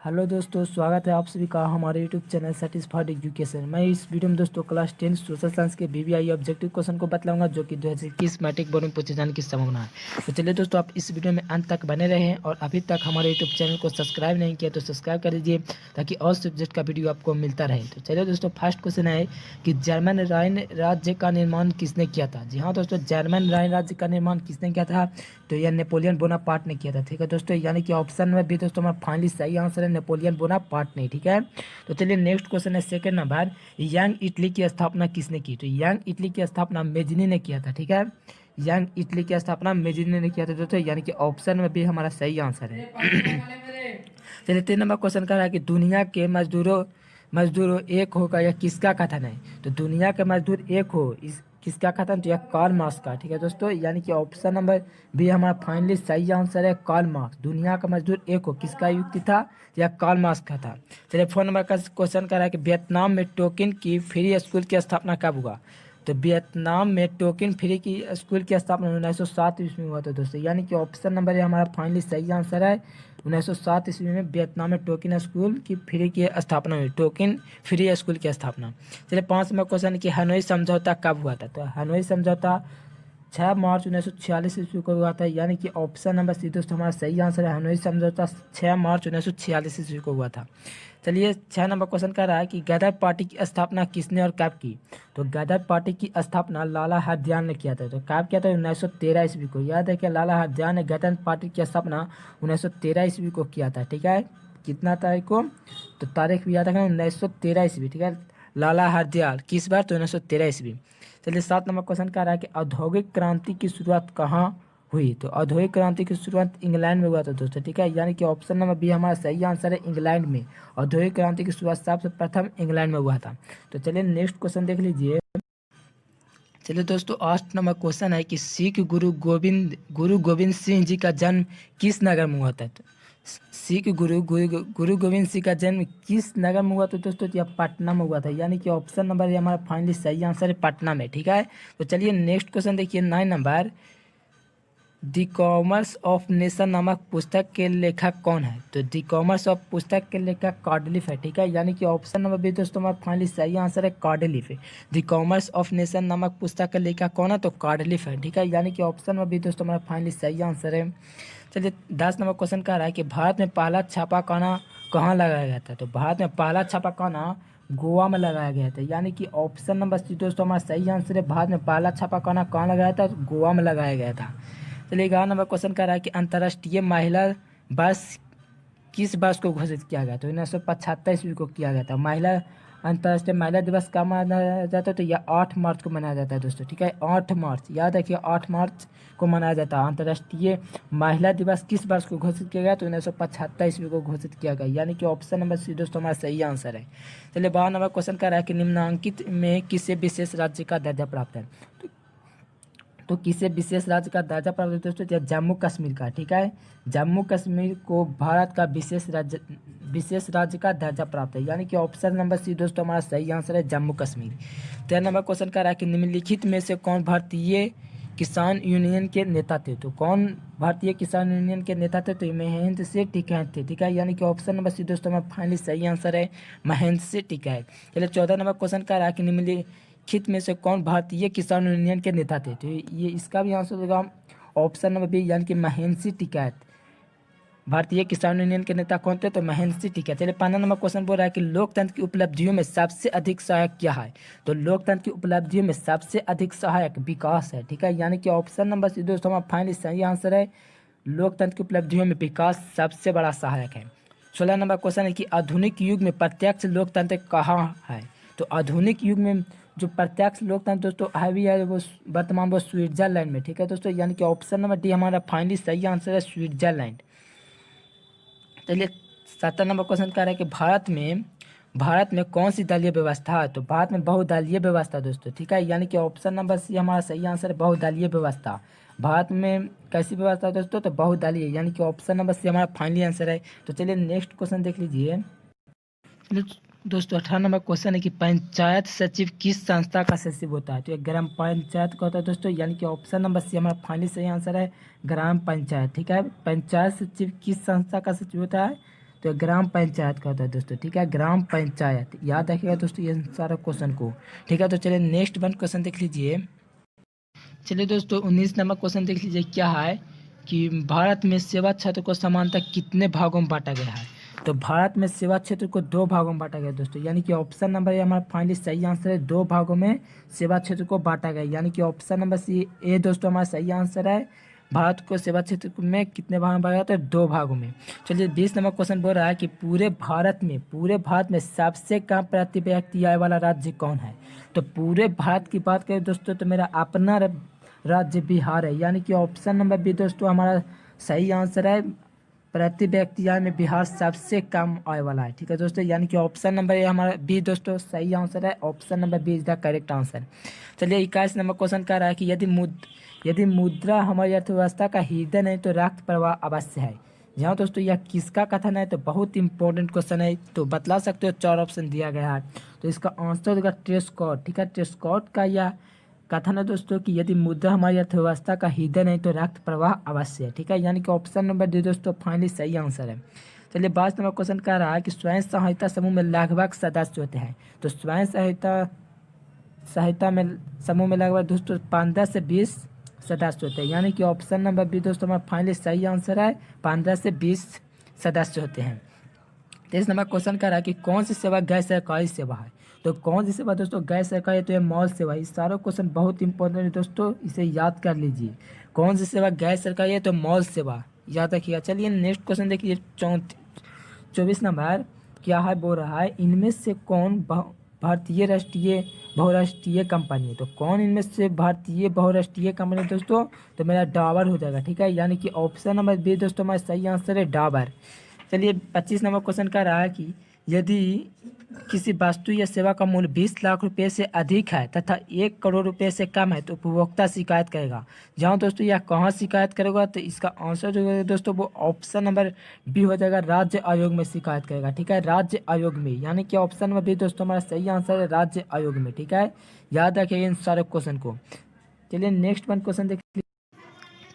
Hello दोस्तों, स्वागत है आप सभी का हमारे यूट्यूब चैनल सेटिस्फाइड एजुकेशन। मैं इस वीडियो में दोस्तों क्लास 10 सोशल साइंस के बीबीआई ऑब्जेक्टिव क्वेश्चन को बतलाऊंगा जो कि 2021 मैट्रिक बोर्ड में पूछे जाने की संभावना है। तो चलिए दोस्तों, आप इस वीडियो में अंत तक बने रहें और अभी तक हमारे यूट्यूब चैनल को सब्सक्राइब नहीं किया तो सब्सक्राइब कर लीजिए ताकि और सब्जेक्ट का वीडियो आपको मिलता रहे। तो चलिए दोस्तों, फर्स्ट क्वेश्चन है कि जर्मन राइन राज्य का निर्माण किसने किया था। जी हाँ दोस्तों, जर्मन राइन राज्य का निर्माण किसने किया था? तो यह नेपोलियन बोनापार्ट ने किया था। ठीक है दोस्तों, यानी कि ऑप्शन में भी दोस्तों हमारा फाइनली सही आंसर है नेपोलियन बोनापार्ट ने। ठीक है, तो चलिए नेक्स्ट क्वेश्चन है सेकंड नंबर, यंग इटली की स्थापना किसने की? तो यंग इटली की स्थापना मेजिनी ने किया था। ठीक है, यंग इटली की स्थापना मेजिनी ने किया था दोस्तों, यानी कि ऑप्शन में भी हमारा सही आंसर है। चलिए तीन नंबर क्वेश्चन कर रहा है कि दुनिया के मजदूरों एक होगा यह किसका कथन है? तो दुनिया के मजदूर एक हो इस किसका कथन? तो यह कार्ल मार्क्स का। ठीक है दोस्तों, यानी कि ऑप्शन नंबर बी हमारा फाइनली सही आंसर है कार्ल मार्क्स। दुनिया का मजदूर एक हो किसका युक्ति था? यह कार्ल मार्क्स का था। चलिए फोर नंबर का क्वेश्चन कर रहा है कि वियतनाम में टोकिन की फ्री स्कूल की स्थापना कब हुआ? तो वियतनाम में टोकिन फ्री की स्कूल की स्थापना 1907 ईस्वी में हुआ था दोस्तों, यानी कि ऑप्शन नंबर ये हमारा फाइनली सही आंसर है। 1907 ईस्वी में वियतनाम में टोकिन स्कूल की फ्री की स्थापना हुई, टोकिन फ्री स्कूल की स्थापना। चलिए पाँच नंबर क्वेश्चन कि हनोई समझौता कब हुआ था? तो हनोई समझौता 6 मार्च 1946 ईस्वी को हुआ था, यानी कि ऑप्शन नंबर सी दोस्तों हमारा सही आंसर है। हनोई समझौता 6 मार्च 1946 ईस्वी को हुआ था। चलिए 6 नंबर क्वेश्चन कर रहा है कि गदर पार्टी की स्थापना किसने और कब की? तो गदर पार्टी की स्थापना लाला हरदयाल ने किया था। तो कब किया था? 1913 ईस्वी को। याद है कि लाला हरदयाल ने गदर पार्टी की स्थापना 1913 ईस्वी को किया था। ठीक है, कितना तारीख को? तो तारीख भी याद रखना 1913 ईस्वी। ठीक है, लाला हरदयाल किस बार? तो 1913 ईस्वी। चलिए 7 नंबर क्वेश्चन का रहा है कि औद्योगिक क्रांति की शुरुआत कहाँ हुई? तो औद्योगिक क्रांति की शुरुआत इंग्लैंड में हुआ था दोस्तों। ठीक है, यानी कि ऑप्शन नंबर बी हमारा सही आंसर है, इंग्लैंड में। औद्योगिक क्रांति की शुरुआत सबसे प्रथम इंग्लैंड में हुआ था। तो चलिए नेक्स्ट क्वेश्चन देख लीजिए। चलिए दोस्तों, 8 नंबर क्वेश्चन है कि सिख गुरु गोविंद सिंह जी का जन्म किस नगर में हुआ था? तो सिख गुरु गोविंद सिंह का जन्म किस नगर में हुआ था दोस्तों? तो यह पटना में हुआ था, यानी कि ऑप्शन नंबर ये हमारा फाइनली सही आंसर है, पटना में। ठीक है, तो चलिए नेक्स्ट क्वेश्चन देखिए 9 number, the commerce of nation नामक पुस्तक के लेखक कौन है? तो दी कॉमर्स ऑफ पुस्तक के लेखक कार्डलिफ है। ठीक है, यानी कि ऑप्शन नंबर बी दोस्तों हमारा फाइनली सही आंसर है, कार्डलिफ है। दी कॉमर्स ऑफ नेशन नामक पुस्तक का लेखक कौन है? तो कार्डलिफ है। ठीक है, यानी कि ऑप्शन नंबर बी दोस्तों हमारा फाइनली सही आंसर है। चलिए 10 नंबर क्वेश्चन कह रहा है कि भारत में पहला छापाखाना कहाँ लगाया गया था? तो भारत में पहला छापाखाना गोवा में लगाया गया था, यानी कि ऑप्शन नंबर सी दोस्तों हमारा सही आंसर है। भारत में पहला छापाखाना कहाँ लगाया था? गोवा में लगाया गया था। चलिए 11 नंबर क्वेश्चन कर रहा है कि अंतर्राष्ट्रीय महिला वर्ष किस वर्ष को घोषित किया गया? तो 1975 ईस्वी को किया गया था। अंतर्राष्ट्रीय महिला दिवस कब मनाया जाता है? तो यह 8 मार्च को मनाया जाता है दोस्तों। ठीक है, 8 मार्च, याद रखिए 8 मार्च को मनाया जाता है। अंतर्राष्ट्रीय महिला दिवस किस वर्ष को घोषित किया गया? तो 1975 ईस्वी को घोषित किया गया, यानी कि ऑप्शन नंबर सी दोस्तों हमारा सही आंसर है। चलिए 12 नंबर क्वेश्चन कर रहा है कि निम्नांकित में किसे विशेष राज्य का दर्जा प्राप्त है? तो किसे विशेष राज्य का दर्जा प्राप्त है दोस्तों? तो जम्मू कश्मीर का। ठीक है, जम्मू कश्मीर को भारत का विशेष राज्य का दर्जा प्राप्त है, यानी कि ऑप्शन नंबर सी दोस्तों हमारा सही आंसर है, जम्मू कश्मीर। 13 नंबर क्वेश्चन का रहा है कि निम्नलिखित में से कौन भारतीय किसान यूनियन के नेता थे? तो कौन भारतीय किसान यूनियन के नेता थे? तो महेंद्र सिंह टिकैत थे। ठीक है, यानी कि ऑप्शन नंबर सी दोस्तों हमारा फाइनली सही आंसर है, महेंद्र सिंह टिकैत। चलिए 14 नंबर क्वेश्चन का रहा है कि निम्नलिखित में से कौन भारतीय किसान यूनियन के नेता थे? तो ये इसका भी आंसर होगा ऑप्शन नंबर बी, यानी कि महेंद्र सिंह टिकैत। भारतीय किसान यूनियन के नेता कौन थे? तो महेंद्र सिंह टिकैत। चलिए 15 नंबर क्वेश्चन बोल रहा है कि लोकतंत्र की उपलब्धियों में सबसे अधिक सहायक क्या है? तो लोकतंत्र की उपलब्धियों में सबसे अधिक सहायक विकास है। ठीक है, यानी कि ऑप्शन नंबर सी दोस्तों हमारा फाइनली सही आंसर है, लोकतंत्र की उपलब्धियों में विकास सबसे बड़ा सहायक है। 16 नंबर क्वेश्चन है कि आधुनिक युग में प्रत्यक्ष लोकतंत्र कहाँ है? तो आधुनिक युग में जो प्रत्यक्ष लोकतंत्र दोस्तों है भी है वो वर्तमान वो स्विट्जरलैंड में। ठीक है दोस्तों, यानी कि ऑप्शन नंबर डी हमारा फाइनली सही आंसर है, स्विट्जरलैंड। चलिए 17 नंबर क्वेश्चन कह रहा है कि भारत में कौन सी दलीय व्यवस्था है? तो भारत में बहुदलीय व्यवस्था दोस्तों। ठीक है, यानी कि ऑप्शन नंबर सी हमारा सही आंसर है, बहुदलीय व्यवस्था। भारत में कैसी व्यवस्था है दोस्तों? तो बहुदलीय, यानी कि ऑप्शन नंबर सी हमारा फाइनली आंसर है। तो चलिए नेक्स्ट क्वेश्चन देख लीजिए। दोस्तों 18 नंबर क्वेश्चन है कि पंचायत सचिव किस संस्था का सचिव होता है? तो ये ग्राम पंचायत का होता है दोस्तों, यानी कि ऑप्शन नंबर सी हमारा फाइनली सही आंसर है, ग्राम पंचायत। ठीक है, पंचायत सचिव किस संस्था का सचिव होता है? तो ग्राम पंचायत का होता है दोस्तों, ठीक है, ग्राम पंचायत, याद रखिएगा दोस्तों ये सारा क्वेश्चन को, ठीक है। तो चलिए नेक्स्ट वन क्वेश्चन देख लीजिए। चलिए दोस्तों 19 नंबर क्वेश्चन देख लीजिए, क्या है कि भारत में सेवा क्षेत्र को समानतः कितने भागों में बांटा गया है। तो भारत में सेवा क्षेत्र को 2 भागों में बांटा गया दोस्तों, यानी कि ऑप्शन नंबर ए हमारा फाइनली सही आंसर है, 2 भागों में सेवा क्षेत्र को बांटा गया, यानी कि ऑप्शन नंबर सी ए दोस्तों हमारा सही आंसर है। भारत को सेवा क्षेत्र में कितने भागों में बांटा गया, तो 2 भागों में। चलिए 20 नंबर क्वेश्चन बोल रहा है कि पूरे भारत में सबसे कम प्रति व्यक्ति आय वाला राज्य कौन है। तो पूरे भारत की बात करें दोस्तों तो मेरा अपना राज्य बिहार है, यानी कि ऑप्शन नंबर बी दोस्तों हमारा सही आंसर है। प्रति व्यक्ति आय में बिहार सबसे कम आय वाला है, ठीक है दोस्तों, यानी कि ऑप्शन नंबर ए हमारा बी दोस्तों सही आंसर है। Option number B is the correct answer. चलिए 21 नंबर क्वेश्चन कह रहा है कि यदि मुद्रा हमारी अर्थव्यवस्था का हृदय नहीं तो रक्त प्रवाह अवश्य है। यहाँ दोस्तों यह किसका कथन है, तो बहुत इंपॉर्टेंट क्वेश्चन है, तो बतला सकते हो, 4 ऑप्शन दिया गया है। तो इसका आंसर होगा ट्रेस्कॉट, ठीक है, ट्रेस्कॉट का यह कथन है दोस्तों कि यदि मुद्रा हमारी अर्थव्यवस्था का हृदय नहीं तो रक्त प्रवाह अवश्य है, ठीक है, यानी कि ऑप्शन नंबर डी दोस्तों फाइनली सही आंसर है। चलिए 22 नंबर क्वेश्चन कह रहा है कि स्वयं सहायता समूह में लगभग सदस्य होते हैं। तो स्वयं सहायता में समूह में लगभग दोस्तों 15 से 20 सदस्य होते हैं, यानी कि ऑप्शन नंबर बी दोस्तों हमारा फाइनली सही आंसर है, 15 से 20 सदस्य होते हैं। 23 नंबर क्वेश्चन कह रहा है कि कौन सी सेवा गैर सरकारी सेवा है। तो कौन सी सेवा दोस्तों गैर सरकारी है, तो ये मॉल सेवा। ये सारा क्वेश्चन बहुत इंपॉर्टेंट है दोस्तों, इसे याद कर लीजिए। कौन सी सेवा गैर सरकारी है, तो मॉल सेवा, याद रखिएगा। चलिए नेक्स्ट क्वेश्चन देखिए 24 नंबर क्या है, बोल रहा है इनमें से कौन भारतीय राष्ट्रीय बहुराष्ट्रीय कंपनी है। तो कौन इनमें से भारतीय बहुराष्ट्रीय कंपनी है दोस्तों, तो मेरा डाबर हो जाएगा, ठीक है, यानी कि ऑप्शन नंबर बी दोस्तों हमारा सही आंसर है डाबर। चलिए 25 नंबर क्वेश्चन का रहा है कि यदि किसी वस्तु या सेवा का मूल्य 20 लाख रुपए से अधिक है तथा 1 करोड़ रुपए से कम है तो उपभोक्ता शिकायत करेगा। जहाँ दोस्तों यह कहाँ शिकायत करेगा, तो इसका आंसर जो है दोस्तों वो ऑप्शन नंबर बी हो जाएगा, राज्य आयोग में शिकायत करेगा, ठीक है, राज्य आयोग में, यानी कि ऑप्शन नंबर बी दोस्तों हमारा सही आंसर है, राज्य आयोग में, ठीक है, याद रखिए इन सारे क्वेश्चन को। चलिए नेक्स्ट वन क्वेश्चन देख।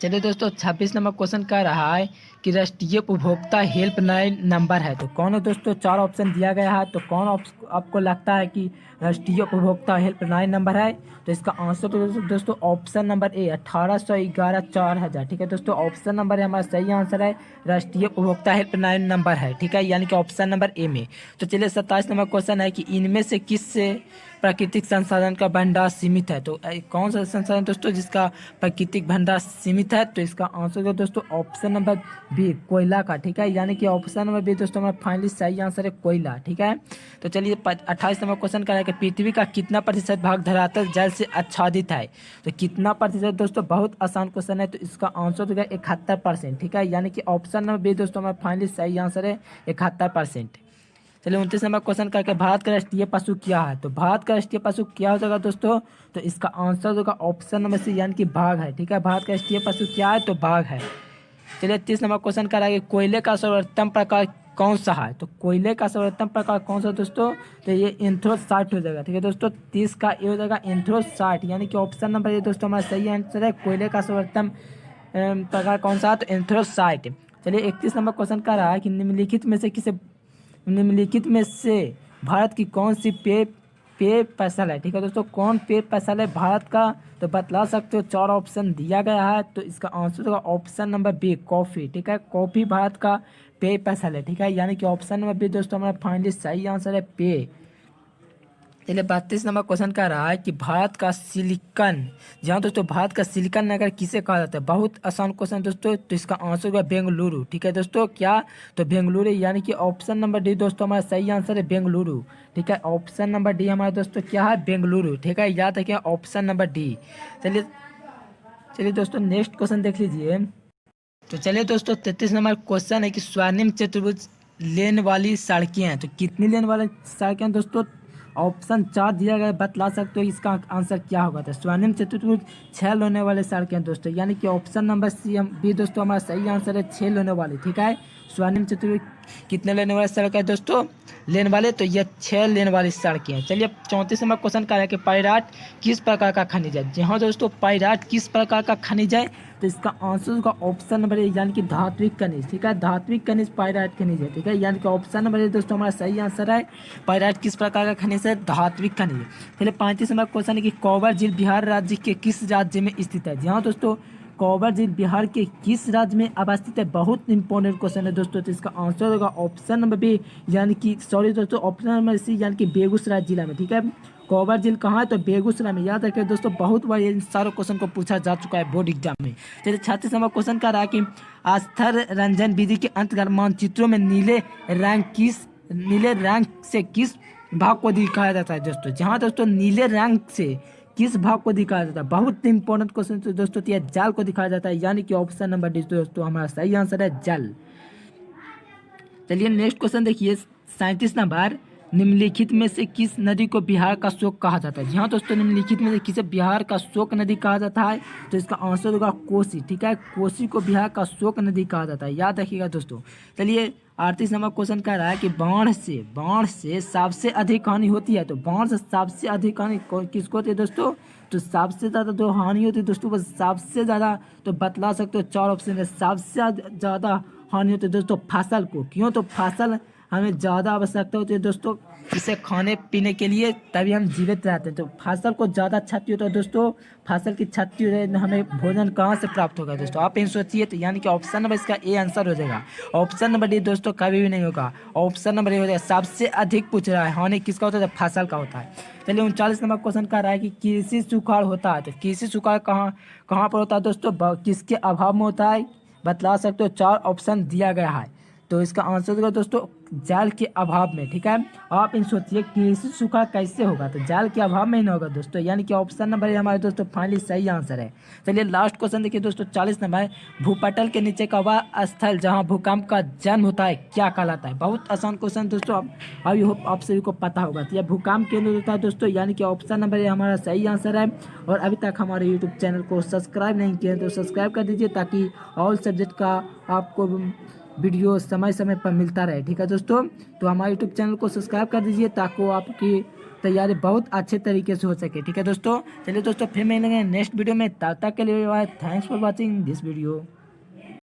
चलिए दोस्तों 26 नंबर क्वेश्चन कह रहा है कि राष्ट्रीय उपभोक्ता हेल्पलाइन नंबर है। तो कौन है दोस्तों, 4 ऑप्शन दिया गया है, तो कौन आपको लगता है कि राष्ट्रीय उपभोक्ता हेल्पलाइन नंबर है, तो इसका आंसर तो दोस्तों ऑप्शन नंबर ए 1811 4000, ठीक है दोस्तों, ऑप्शन नंबर है हमारा सही आंसर है, राष्ट्रीय उपभोक्ता हेल्पलाइन नंबर है, ठीक है, यानी कि ऑप्शन नंबर ए में। तो चलिए 27 नंबर क्वेश्चन है कि इनमें से किससे प्राकृतिक संसाधन का भंडार सीमित है। तो कौन सा संसाधन दोस्तों जिसका प्राकृतिक भंडार सीमित है, तो इसका आंसर है दोस्तों ऑप्शन नंबर बी कोयला का, ठीक है, यानी कि ऑप्शन नंबर बी दोस्तों हमारा फाइनली सही आंसर है कोयला, ठीक है। तो चलिए 28 नंबर क्वेश्चन का है कि पृथ्वी का कितना प्रतिशत भाग धरातल जल से आच्छादित है। तो कितना प्रतिशत दोस्तों, बहुत आसान क्वेश्चन है, तो इसका आंसर होगा 71%, ठीक है, यानी कि ऑप्शन नंबर बी दोस्तों हमारा फाइनली सही आंसर है 71%। चलिए 29 नंबर क्वेश्चन करके भारत का राष्ट्रीय पशु क्या है। तो भारत का राष्ट्रीय पशु क्या हो जाएगा दोस्तों, तो इसका आंसर होगा ऑप्शन नंबर सी, यानी कि बाघ है, ठीक है, भारत का राष्ट्रीय पशु क्या है, तो बाघ है। चलिए 30 नंबर क्वेश्चन कराएंगे कोयले का सर्वोत्तम प्रकार कौन सा है। तो कोयले का सर्वोत्तम प्रकार कौन सा दोस्तों, तो ये एंथ्रोसाइट हो जाएगा, ठीक है दोस्तों, 30 का ये हो जाएगा एंथ्रोसाइट, यानी कि ऑप्शन नंबर ये दोस्तों हमारा सही आंसर है, कोयले का सर्वोत्तम प्रकार कौन सा है, तो एंथ्रोसाइट। चलिए 31 नंबर क्वेश्चन का रहा है कि निम्नलिखित में से भारत की कौन सी पेय फसल है, ठीक है दोस्तों, कौन पेय फसल है भारत का, तो बतला सकते हो, 4 ऑप्शन दिया गया है, तो इसका आंसर होगा ऑप्शन नंबर बी कॉफ़ी, ठीक है, कॉफ़ी भारत का पेय फसल है, ठीक है, यानी कि ऑप्शन नंबर बी दोस्तों हमारा फाइनली सही आंसर है पेय। चलिए 32 नंबर क्वेश्चन का रहा है कि भारत का सिलिकन, जहाँ दोस्तों भारत का सिलिकन नगर किसे कहा जाता है, बहुत आसान क्वेश्चन दोस्तों, तो इसका आंसर होगा बेंगलुरु, ठीक है दोस्तों, क्या, तो बेंगलुरु, यानी कि ऑप्शन नंबर डी दोस्तों हमारा सही आंसर है बेंगलुरु, ठीक है, ऑप्शन नंबर डी हमारा दोस्तों क्या है, बेंगलुरु, ठीक है, याद रखिए ऑप्शन नंबर डी। चलिए दोस्तों नेक्स्ट क्वेश्चन देख लीजिए। तो चलिए दोस्तों 33 नंबर क्वेश्चन है कि स्वर्णिम चतुर्भुज लेन वाली सड़कें हैं। तो कितनी लेन वाली सड़कें हैं दोस्तों, ऑप्शन 4 दिया गया, बतला सकते हो इसका आंसर क्या होगा। तो स्वर्णिम चतुर्भुज 6 लेने वाले सड़कें हैं दोस्तों, यानी कि ऑप्शन नंबर सी बी दोस्तों हमारा सही आंसर है 6 लेने वाली, ठीक है। स्वर्णिम चतुर्भुज कितने लेन वाली सड़क है दोस्तों? लेन वाले, तो ये 6 लेन वाली सड़कें हैं। चलिए 34 नंबर क्वेश्चन का है कि पाइराइट किस प्रकार का खनिज है? जी हाँ दोस्तों, पाइराइट किस प्रकार का खनिज है? तो इसका आंसर का ऑप्शन नंबर है, यानी कि धात्विक खनिज। ठीक है, धात्विक खनिज पाइराइट खनिज है। ठीक है, यानी कि ऑप्शन नंबर है दोस्तों हमारा सही आंसर है। पाइराइट किस प्रकार का खनिज है? धात्विक खनिज। चलिए 35 नंबर क्वेश्चन है कि कौबर झील बिहार राज्य के किस राज्य में स्थित है? जी हाँ दोस्तों, कौबर झील बिहार के किस राज्य में अवस्थित है? बहुत इंपॉर्टेंट क्वेश्चन है दोस्तों। तो इसका आंसर होगा ऑप्शन नंबर बी, यानी कि सॉरी दोस्तों, ऑप्शन नंबर सी, यानी कि बेगूसराय जिला में। ठीक है, कौबर झील कहाँ है? तो बेगूसराय में। याद रखिए दोस्तों, बहुत बार इन सारों क्वेश्चन को पूछा जा चुका है बोर्ड एग्जाम में। चलिए 36 नंबर क्वेश्चन का रहा कि अस्तर रंजन विधि के अंतर्गत मानचित्रों में नीले रंग से किस भाग को दिखाया जाता है दोस्तों? जहाँ दोस्तों नीले रंग से किस भाग को दिखाया जाता है? बहुत इंपॉर्टेंट क्वेश्चन तो दोस्तों, यह जल को दिखाया जाता है, यानी कि ऑप्शन नंबर डी दोस्तों हमारा सही आंसर है, जल। चलिए नेक्स्ट क्वेश्चन देखिए 37 नंबर, निम्नलिखित में से किस नदी को बिहार का शोक कहा जाता है? जी हाँ दोस्तों, निम्नलिखित में से किसे बिहार का शोक नदी कहा जाता है? तो इसका आंसर होगा कोसी। ठीक है, कोसी को बिहार का शोक नदी कहा जाता है, याद रखिएगा दोस्तों। चलिए 38 नंबर क्वेश्चन कह रहा है कि बाढ़ से सबसे अधिक हानि होती है। तो बाढ़ से सबसे अधिक हानि किसको होती है दोस्तों? तो सबसे ज़्यादा जो हानि होती है दोस्तों, बस सबसे ज़्यादा तो बतला सकते हो, 4 ऑप्शन है। सबसे ज़्यादा हानि होती है दोस्तों फसल को। क्यों? तो फसल हमें ज़्यादा आवश्यकता होती है दोस्तों इसे खाने पीने के लिए, तभी हम जीवित रहते हैं। तो फसल को ज़्यादा क्षति होता है दोस्तों, फसल की क्षति हो जाए, हमें भोजन कहाँ से प्राप्त होगा दोस्तों? आप इन सोचिए। तो यानी कि ऑप्शन नंबर इसका ए आंसर हो जाएगा। ऑप्शन नंबर डी दोस्तों कभी भी नहीं होगा, ऑप्शन नंबर ए हो जाएगा। सबसे अधिक पूछ रहा है हानि किसका होता है? तो फसल का होता है। चलिए 39 नंबर क्वेश्चन का रहा है कि कृषि सुखाड़ होता है। तो कृषि सुखाड़ कहाँ पर होता है दोस्तों? किसके अभाव में होता है? बतला सकते हो, 4 ऑप्शन दिया गया है। तो इसका आंसर होगा दोस्तों जल के अभाव में। ठीक है, आप इन सोचिए कृषि सूखा कैसे होगा? तो जल के अभाव में ही ना होगा दोस्तों, यानी कि ऑप्शन नंबर है हमारे दोस्तों फाइनली सही आंसर है। चलिए लास्ट क्वेश्चन देखिए दोस्तों 40 नंबर, भूपटल के नीचे का वह स्थल जहां भूकंप का जन्म होता है क्या कहलाता है? बहुत आसान क्वेश्चन दोस्तों, अभी होप आप सभी को पता होगा। तो यह भूकंप केंद्र होता है दोस्तों, यानी कि ऑप्शन नंबर है हमारा सही आंसर है। और अभी तक हमारे यूट्यूब चैनल को सब्सक्राइब नहीं किया तो सब्सक्राइब कर दीजिए, ताकि ऑल सब्जेक्ट का आपको वीडियो समय समय पर मिलता रहे। ठीक है दोस्तों, तो हमारे यूट्यूब चैनल को सब्सक्राइब कर दीजिए, ताकि आपकी तैयारी बहुत अच्छे तरीके से हो सके। ठीक है दोस्तों, चलिए दोस्तों फिर मिलेंगे नेक्स्ट वीडियो में, तब तक के लिए thanks for watching this video.